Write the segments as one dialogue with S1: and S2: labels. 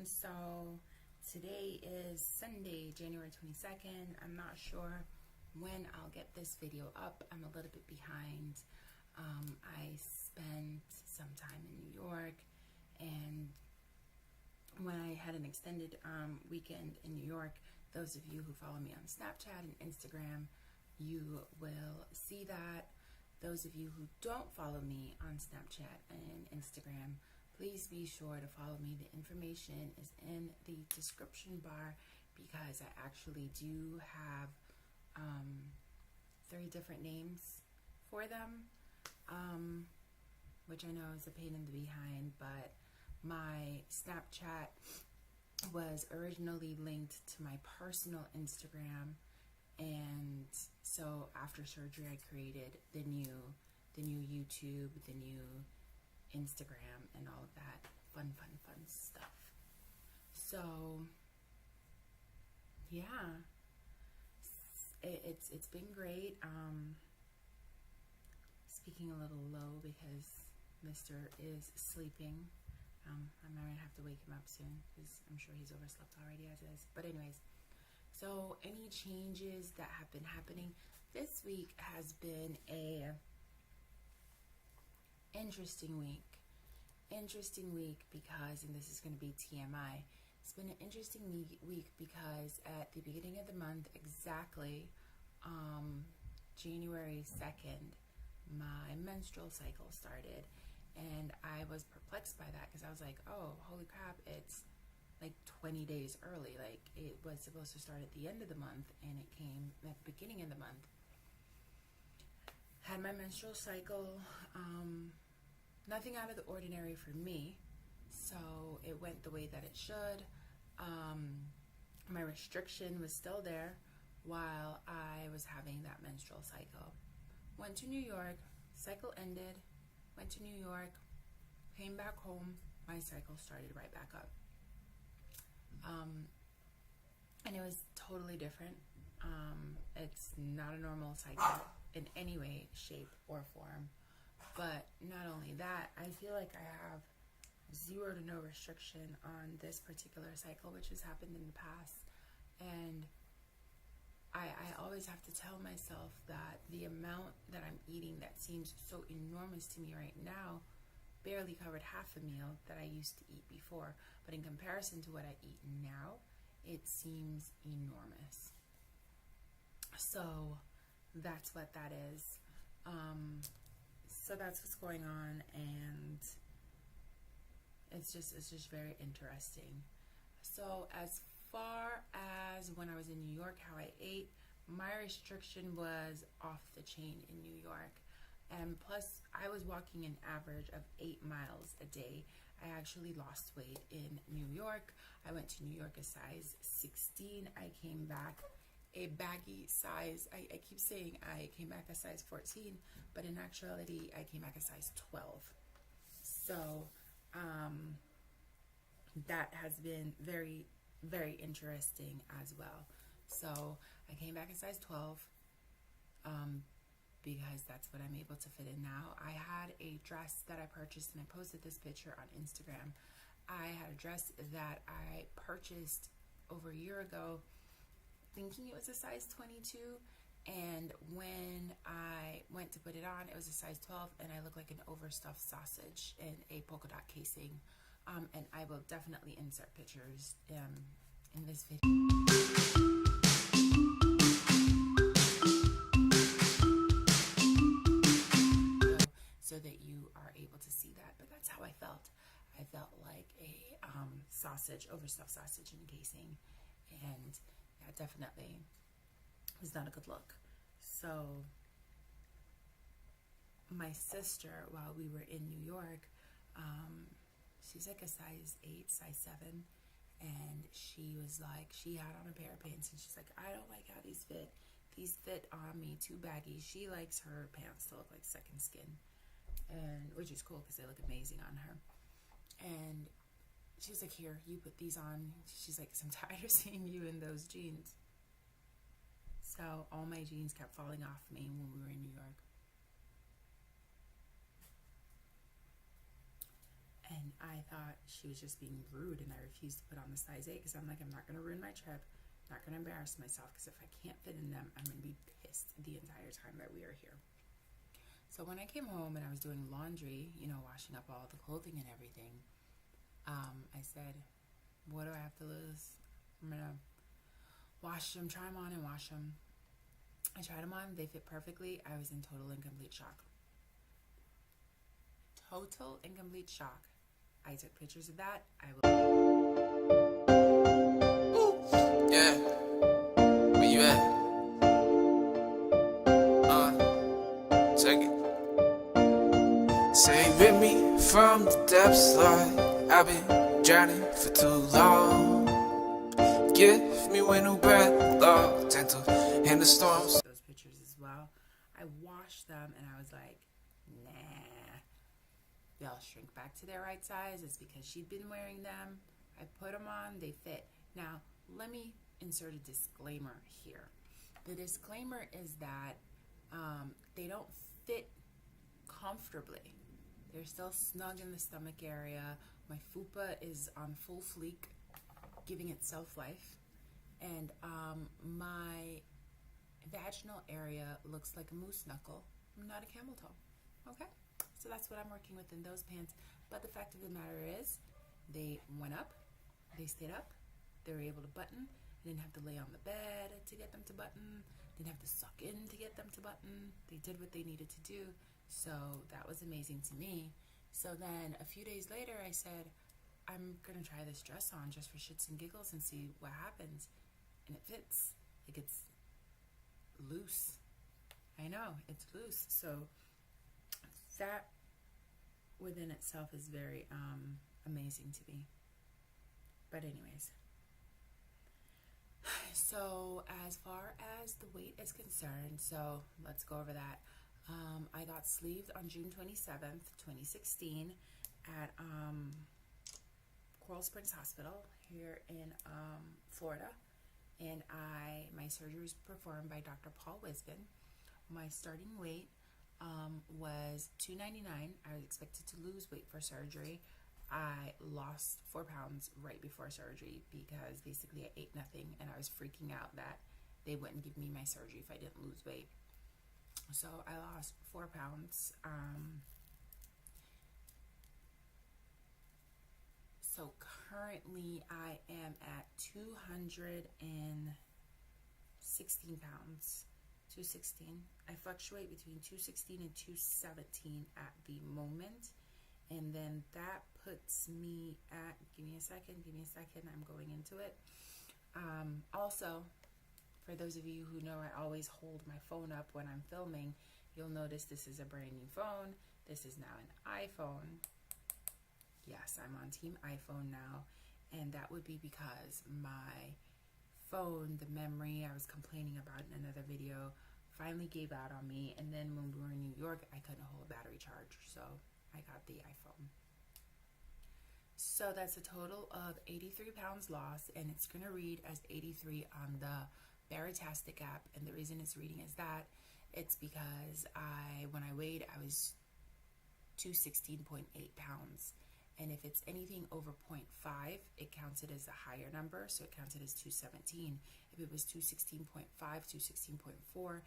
S1: So today is Sunday, January 22nd. I'm not sure when I'll get this video up. I'm a little bit behind. I spent some time in New York, and when I had an extended weekend in New York, those of you who follow me on Snapchat and Instagram, you will see that. Those of you who don't follow me on Snapchat and Instagram, please be sure to follow me. The information is in the description bar because I actually do have 3 different names for them, which I know is a pain in the behind, but my Snapchat was originally linked to my personal Instagram, and so after surgery I created the new YouTube, the new Instagram, and all of that fun stuff. So yeah, it's been great. Speaking a little low because Mr. is sleeping. I might have to wake him up soon because I'm sure he's overslept already as is. But anyways, so any changes that have been happening this week has been a interesting week because, and this is going to be TMI, it's been an interesting week because at the beginning of the month, exactly January 2nd, my menstrual cycle started, and I was perplexed by that because I was like, oh, holy crap, it's like 20 days early. Like, it was supposed to start at the end of the month and it came at the beginning of the month. Had my menstrual cycle, nothing out of the ordinary for me, so it went the way that it should. My restriction was still there while I was having that menstrual cycle. Went to New York, cycle ended, went to New York, came back home, my cycle started right back up. And it was totally different. It's not a normal cycle in any way, shape, or form. But not only that, I feel like I have 0 to no restriction on this particular cycle, which has happened in the past. And I always have to tell myself that the amount that I'm eating that seems so enormous to me right now barely covered half a meal that I used to eat before. But in comparison to what I eat now, it seems enormous. So that's what that is. So that's what's going on, and it's just very interesting. So as far as when I was in New York, how I ate, my restriction was off the chain in New York. And plus, I was walking an average of 8 miles a day. I actually lost weight in New York. I went to New York a size 16. I came back a baggy size. I keep saying I came back a size 14, but in actuality, I came back a size 12. So that has been very, very interesting as well. So I came back a size 12 because that's what I'm able to fit in now. I had a dress that I purchased, and I posted this picture on Instagram. I had a dress that I purchased over a year ago, thinking it was a size 22, and when I went to put it on, it was a size 12, and I looked like an overstuffed sausage in a polka dot casing. And I will definitely insert pictures in this video so that you are able to see that. But that's how I felt. I felt like a sausage, overstuffed sausage in casing, and that definitely was not a good look. So my sister, while we were in New York, she's like a size 8, size 7, and she was like, she had on a pair of pants, and she's like, I don't like how these fit. These fit on me too baggy. She likes her pants to look like second skin, and which is cool because they look amazing on her. And she was like, here, you put these on. She's like, 'cause I'm tired of seeing you in those jeans. So all my jeans kept falling off me when we were in New York. And I thought she was just being rude, and I refused to put on the size 8 because I'm like, I'm not going to ruin my trip, not going to embarrass myself, because if I can't fit in them, I'm going to be pissed the entire time that we are here. So when I came home and I was doing laundry, washing up all the clothing and everything, I said, what do I have to lose? I'm going to wash them, try them on and wash them. I tried them on. They fit perfectly. I was in total and complete shock. Total and complete shock. I took pictures of that.
S2: Yeah. Where you at? Check it. Say with me from the depths, like I've been drowning for too long. Give me when no breath, Lord, gentle in the storms.
S1: Those pictures as well. I washed them and I was like, nah, they'll shrink back to their right size. It's because she'd been wearing them. I put them on, they fit. Now, let me insert a disclaimer here. The disclaimer is that they don't fit comfortably. They're still snug in the stomach area. My fupa is on full fleek, giving itself life. And my vaginal area looks like a moose knuckle, not a camel toe. Okay? So that's what I'm working with in those pants. But the fact of the matter is, they went up, they stayed up, they were able to button. I didn't have to lay on the bed to get them to button. Didn't have to suck in to get them to button. They did what they needed to do. So that was amazing to me. So then a few days later, I said, I'm going to try this dress on just for shits and giggles and see what happens. And it fits. It gets loose. I know, it's loose. So that within itself is very amazing to me. But anyways. So as far as the weight is concerned, so let's go over that. I got sleeved on June 27th, 2016 at Coral Springs Hospital here in Florida. And my surgery was performed by Dr. Paul Wisbin. My starting weight was 299. I was expected to lose weight for surgery. I lost 4 pounds right before surgery because basically I ate nothing and I was freaking out that they wouldn't give me my surgery if I didn't lose weight. So I lost 4 pounds. So currently I am at 216 pounds. 216. I fluctuate between 216 and 217 at the moment. And then that puts me at, give me a second, I'm going into it. Also, for those of you who know I always hold my phone up when I'm filming, you'll notice this is a brand new phone. This is now an iPhone. Yes, I'm on Team iPhone now. And that would be because my phone, the memory I was complaining about in another video, finally gave out on me. And then when we were in New York, I couldn't hold a battery charge. So I got the iPhone. So that's a total of 83 pounds lost, and it's going to read as 83 on the Veritastic app. And the reason it's reading as that, it's because when I weighed, I was 216.8 pounds. And if it's anything over 0.5, it counts it as a higher number, so it counts it as 217. If it was 216.5, 216.4,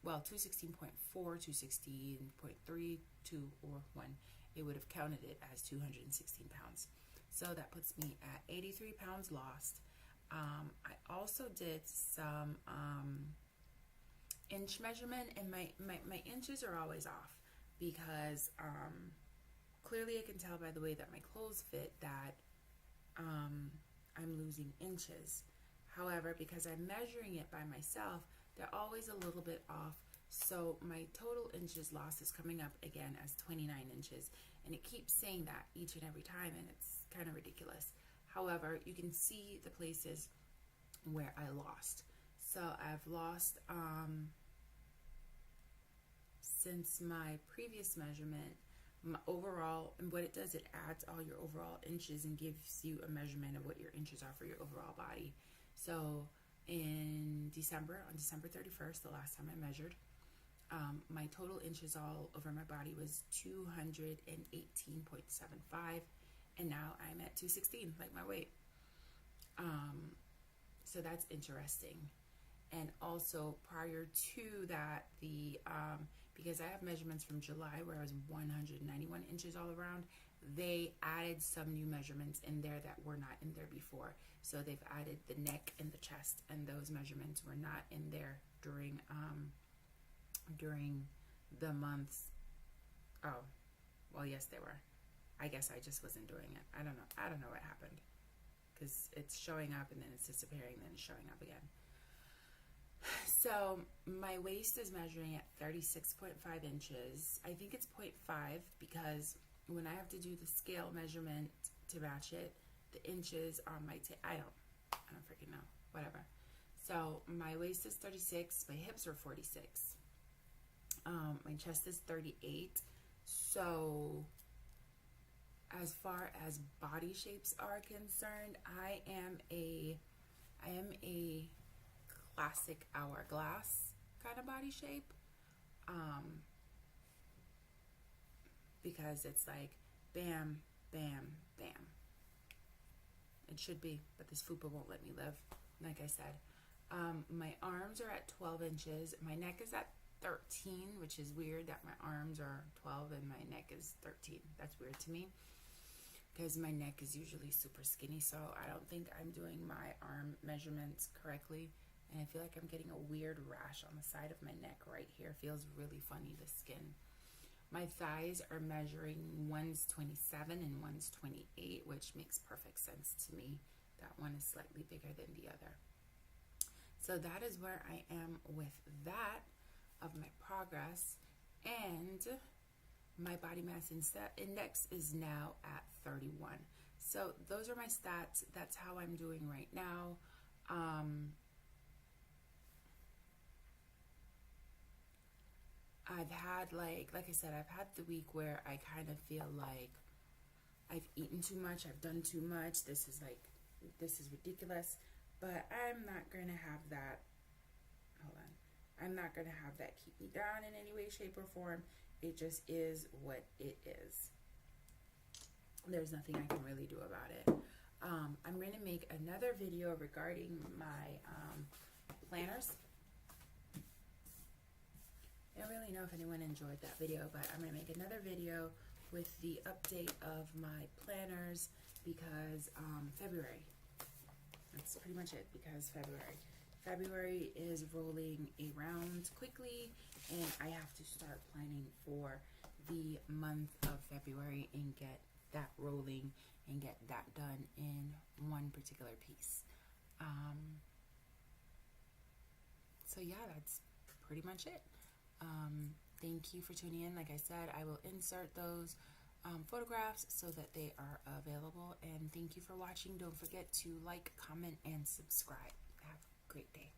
S1: 216.4, 216.3, 2, or 1, it would have counted it as 216 pounds. So that puts me at 83 pounds lost. I also did some inch measurement, and my inches are always off because clearly I can tell by the way that my clothes fit that I'm losing inches. However, because I'm measuring it by myself, they're always a little bit off. So my total inches lost is coming up again as 29 inches. And it keeps saying that each and every time, and it's kind of ridiculous. However, you can see the places where I lost. So I've lost, since my previous measurement, my overall, and what it does, it adds all your overall inches and gives you a measurement of what your inches are for your overall body. So on December 31st, the last time I measured, my total inches all over my body was 218.75, and now I'm at 216, like my weight. So that's interesting. And also prior to that, because I have measurements from July where I was 191 inches all around, they added some new measurements in there that were not in there before. So they've added the neck and the chest, and those measurements were not in there during the months. Oh, well, yes, they were. I guess I just wasn't doing it. I don't know what happened, because it's showing up and then it's disappearing, then it's showing up again. So my waist is measuring at 36.5 inches. I think it's 0.5 because when I have to do the scale measurement to match it, the inches on my I don't freaking know. Whatever. So my waist is 36. My hips are 46. My chest is 38. So as far as body shapes are concerned, I am a classic hourglass kind of body shape, because it's like bam, bam, bam. It should be, but this fupa won't let me live. Like I said, my arms are at 12 inches. My neck is at 13, which is weird that my arms are 12 and my neck is 13. That's weird to me, because my neck is usually super skinny, so I don't think I'm doing my arm measurements correctly, and I feel like I'm getting a weird rash on the side of my neck right here. It feels really funny, the skin. My thighs are measuring, one's 27 and one's 28, which makes perfect sense to me. That one is slightly bigger than the other. So that is where I am with that of my progress, and my body mass index is now at 31. So those are my stats. That's how I'm doing right now. I've had, like I said, I've had the week where I kind of feel like I've eaten too much, I've done too much, this is ridiculous, but I'm not going to have that, I'm not going to have that keep me down in any way, shape, or form. It just is what it is. There's nothing I can really do about it. I'm going to make another video regarding my planners. I don't really know if anyone enjoyed that video, but I'm going to make another video with the update of my planners, because February, that's pretty much it, because February is rolling around quickly, and I have to start planning for the month of February and get that rolling and get that done in one particular piece. So yeah, that's pretty much it. Thank you for tuning in. Like I said, I will insert those photographs so that they are available, and thank you for watching. Don't forget to like, comment, and subscribe. Have a great day.